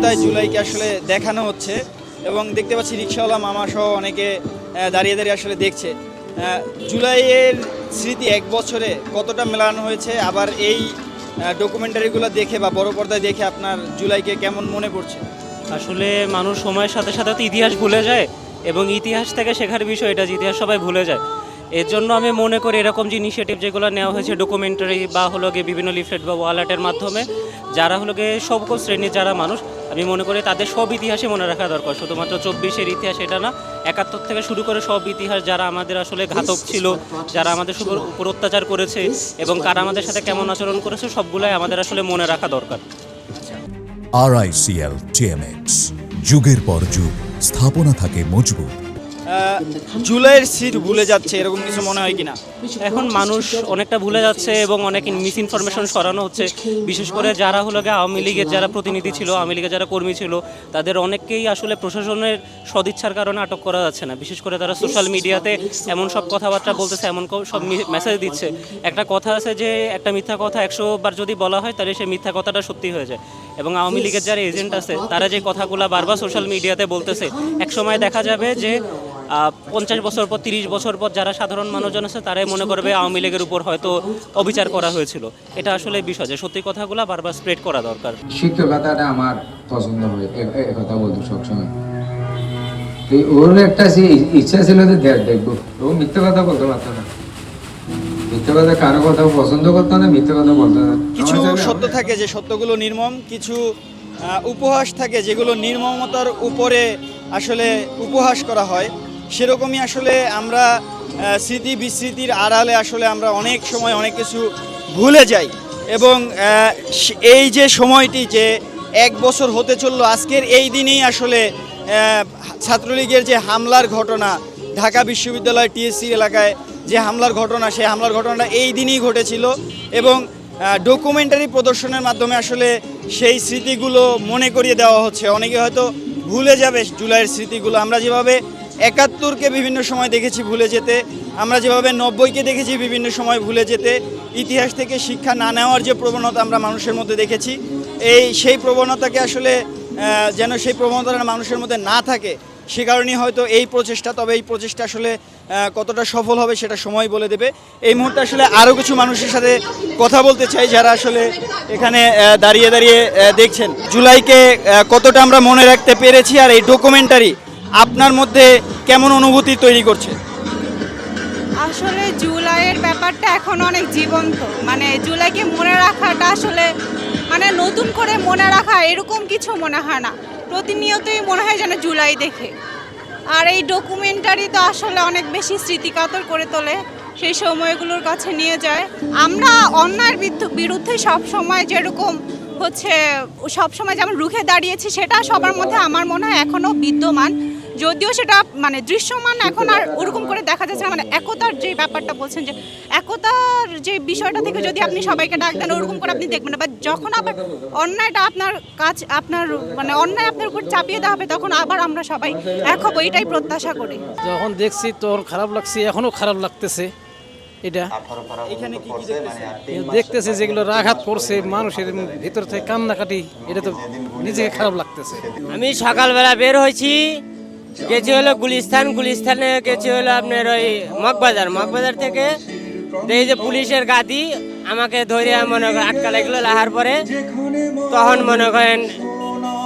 পর্দায় জুলাইকে আসলে দেখানো হচ্ছে এবং দেখতে পাচ্ছি রিকশাওয়ালা মামা সহ অনেকে দাঁড়িয়ে দাঁড়িয়ে আসলে দেখছে। জুলাইয়ের স্মৃতি এক বছরে কতটা মেলানো হয়েছে, আবার এই ডকুমেন্টারিগুলো দেখে বা বড় পর্দায় দেখে আপনার জুলাইকে কেমন মনে পড়ছে? আসলে মানুষ সময়ের সাথে সাথে তো ইতিহাস ভুলে যায় এবং ইতিহাস থেকে শেখার বিষয় এটা যে ইতিহাস সবাই ভুলে যায়। এর জন্য আমি মনে করি এরকম যে ইনিশিয়েটিভ যেগুলো নেওয়া হয়েছে ডকুমেন্টারি বা হলো গিয়ে বিভিন্ন লিফলেট বা ওয়াল আর্টের মাধ্যমে যারা হলো গিয়ে সকল শ্রেণীর যারা মানুষ, আমি মনে করি তাদের সব ইতিহাসই মনে রাখা দরকার। শুধুমাত্র 24-এর ইতিহাস এটা না, 71 থেকে শুরু করে সব ইতিহাস, যারা আমাদের আসলে ঘাতক ছিল, যারা আমাদের উপর অত্যাচার করেছে এবং কারা আমাদের সাথে কেমন আচরণ করেছে, সবগুলাই আমাদের আসলে মনে রাখা দরকার। RICL TMX, যুগের পর যুগ স্থাপনা থাকে মজবুত। জুলাইয়ের স্মৃতি ভুলে যাচ্ছে এরকম কিছু মনে হয় কিনা? এখন মানুষ অনেকটা ভুলে যাচ্ছে এবং অনেক মিস ইনফরমেশন সরানো হচ্ছে। বিশেষ করে যারা হলো গিয়ে আওয়ামী লীগের যারা প্রতিনিধি ছিল, আওয়ামী লীগের যারা কর্মী ছিল, তাদের অনেককেই আসলে প্রশাসনের সদিচ্ছার কারণে আটক করা যাচ্ছে না। বিশেষ করে তারা সোশ্যাল মিডিয়াতে এমন সব কথাবার্তা বলতেছে, এমন সব মেসেজ দিচ্ছে। একটা কথা আছে যে একটা মিথ্যা কথা 100 বার যদি বলা হয় তাহলে সেই মিথ্যা কথাটা সত্যি হয়ে যায়। এবং আওয়ামী লীগের যারা এজেন্ট আছে তারা যে কথাগুলো বারবার সোশ্যাল মিডিয়াতে বলতেছে, একসময় দেখা যাবে যে 50 বছর পর 30 বছর পর যারা সাধারণ মানুষজন আছে তারাই মনে করবে আওয়ামী লীগের উপর হয়তো অবিচার করা হয়েছিল। এটা আসলে বিষয় যে সত্যি কথাগুলো বারবার স্প্রেড করা দরকার। শিক্ষকতাটা আমার পছন্দ হয়, কথা বলতো সবসময়। ওর একটা ইচ্ছা ছিল যে দেখবো, ও মিথ্যে কথা বলতে পারতো না, মিথ্যে কথা কারো কথা পছন্দ করতো না, মিথ্যে কথা বলতো না। কিছু সত্য থাকে যে সত্যগুলো নির্মম, কিছু উপহাস থাকে যেগুলো নির্মমতার উপরে আসলে উপহাস করা হয়। সেরকমই আসলে আমরা স্মৃতি বিস্মৃতির আড়ালে আসলে আমরা অনেক সময় অনেক কিছু ভুলে যাই এবং এই যে সময়টি যে 1 বছর হতে চললো, আজকের এই দিনেই আসলে ছাত্রলীগের যে হামলার ঘটনা, ঢাকা বিশ্ববিদ্যালয় TSC এলাকায় যে হামলার ঘটনা, সেই হামলার ঘটনাটা এই দিনই ঘটেছিল এবং ডকুমেন্টারি প্রদর্শনের মাধ্যমে আসলে সেই স্মৃতিগুলো মনে করিয়ে দেওয়া হচ্ছে। অনেকে হয়তো ভুলে যাবে জুলাইয়ের স্মৃতিগুলো। আমরা যেভাবে 71কে বিভিন্ন সময় দেখেছি ভুলে যেতে, আমরা যেভাবে 90কে দেখেছি বিভিন্ন সময় ভুলে যেতে, ইতিহাস থেকে শিক্ষা না নেওয়ার যে প্রবণতা আমরা মানুষের মধ্যে দেখেছি, সেই প্রবণতাকে আসলে যেন সেই প্রবণতাটা মানুষের মধ্যে না থাকে, সে কারণেই হয়তো এই প্রচেষ্টা। তবে এই প্রচেষ্টা আসলে কতটা সফল হবে সেটা সময় বলে দেবে। এই মুহূর্তে আসলে আরও কিছু মানুষের সাথে কথা বলতে চাই যারা আসলে এখানে দাঁড়িয়ে দাঁড়িয়ে দেখছেন জুলাইকে কতটা আমরা মনে রাখতে পেরেছি, আর এই ডকুমেন্টারি আপনার মধ্যে কেমন অনুভূতি তৈরি করছে? আসলে জুলাইয়ের ব্যাপারটা এখন অনেক জীবন্ত, মানে জুলাইকে মনে রাখাটা আসলে মানে নতুন করে মনে রাখা এরকম কিছু মনে হয় না, প্রতিনিয়তই মনে হয় যেন জুলাই দেখে। আর এই ডকুমেন্টারি তো আসলে অনেক বেশি স্মৃতিকাতর করে তোলে, সেই সময়গুলোর কাছে নিয়ে যায়। আমরা অন্যায়ের বিরুদ্ধে সবসময় যেরকম সবসময় যেমন রুখে দাঁড়িয়েছি, সেটা সবার মধ্যে আমার মনে হয় এখনও বিদ্যমান, যদিও সেটা মানে দৃশ্যমান এখন আর ওরকম করে দেখা যাচ্ছে না। মানে একতার যে ব্যাপারটা বলছেন, যে একতার যে বিষয়টা থেকে যদি আপনি সবাইকে ডাক দেন ওরকম করে আপনি দেখবেন না, বা যখন আবার অন্যায়টা আপনার মানে অন্যায় আপনার উপর চাপিয়ে দেওয়া হবে, তখন আবার আমরা সবাই এক হবো, এটাই প্রত্যাশা করি। যখন দেখছি তখন খারাপ লাগছে, এখনো খারাপ লাগতেছে। এটা এখানে কি দেখতেছে যেগুলো আঘাত করছে মানুষের ভিতর থেকে কান্নাকাটি, এটা তো নিজেকে খারাপ লাগতেছে। আমি সকালবেলা বের হয়েছি, গেছি হলো গুলিস্তানে গেছি হলো আপনার ওই মগবাজার থেকে দেখি যে পুলিশের গাড়ি আমাকে ধরে মনে করেন আটকা লাগলো। লাহার পরে তখন মনে করেন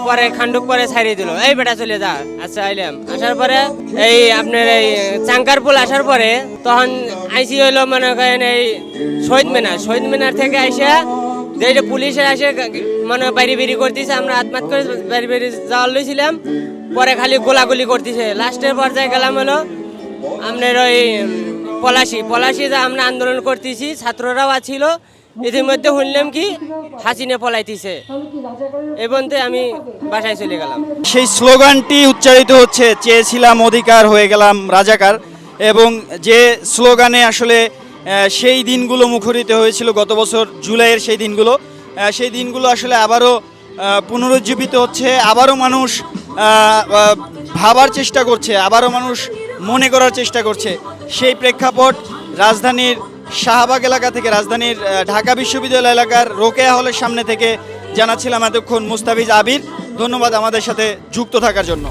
পরে খান্ডুক পরে ছাড়িয়ে দিল, এই বেটা চলে যা। আচ্ছা আইলাম, আসার পরে এই আপনার এই চাঙ্কারপুল আসার পরে তখন আইসি হইলো মনে করেন এই শহীদ মিনার থেকে আইসা যে পুলিশের আসে মানে বাইরে করতেছে, আমরা আত্মাত করে বাইরে যাওয়ার লইছিলাম, পরে খালি গোলাগুলি করতেছে। লাস্টের পর্যায়ে গেলাম হলো আপনার ওই পলাশি যা আমরা আন্দোলন করতেছি, ছাত্ররাও ছিল। ইতিমধ্যে শুনলাম কি হাসিনে পলাইতেছে, এবং আমি বাসায় চলে গেলাম। সেই স্লোগানটি উচ্চারিত হচ্ছে, চেয়েছিলাম অধিকার হয়ে গেলাম রাজাকার, এবং যে স্লোগানে আসলে সেই দিনগুলো মুখরিত হয়েছিল গত বছর জুলাইয়ের সেই দিনগুলো আসলে আবারও পুনরুজ্জীবিত হচ্ছে। আবারও মানুষ ভাবার চেষ্টা করছে, আবারও মানুষ মনে করার চেষ্টা করছে। সেই প্রেক্ষাপট রাজধানীর শাহবাগ এলাকা থেকে, রাজধানীর ঢাকা বিশ্ববিদ্যালয় এলাকার রোকেয়া হলের সামনে থেকে জানাচ্ছিলাম এতক্ষণ মুস্তাফিজ আবির। ধন্যবাদ আমাদের সাথে যুক্ত থাকার জন্য।